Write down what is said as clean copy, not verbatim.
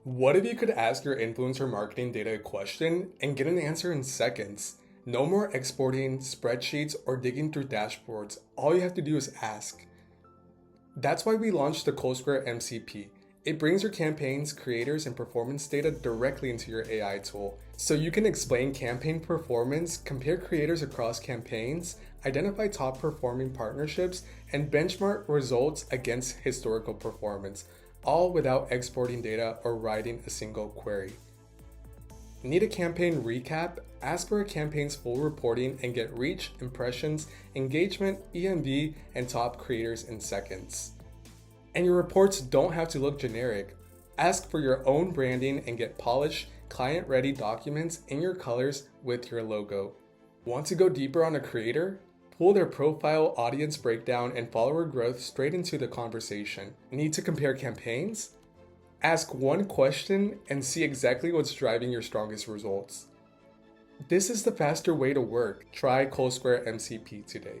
What if you could ask your influencer marketing data a question and get an answer in seconds? No more exporting spreadsheets or digging through dashboards. All you have to do is ask. That's why we launched the Kolsquare MCP. It brings your campaigns, creators, and performance data directly into your AI tool. So you can explain campaign performance, compare creators across campaigns, identify top performing partnerships, and benchmark results against historical performance, all without exporting data or writing a single query. Need a campaign recap? Ask for a campaign's full reporting and get reach, impressions, engagement, EMV, and top creators in seconds. And your reports don't have to look generic. Ask for your own branding and get polished, client-ready documents in your colors with your logo. Want to go deeper on a creator? Pull their profile, audience breakdown, and follower growth straight into the conversation. Need to compare campaigns? Ask one question and see exactly what's driving your strongest results. This is the faster way to work. Try Kolsquare MCP today.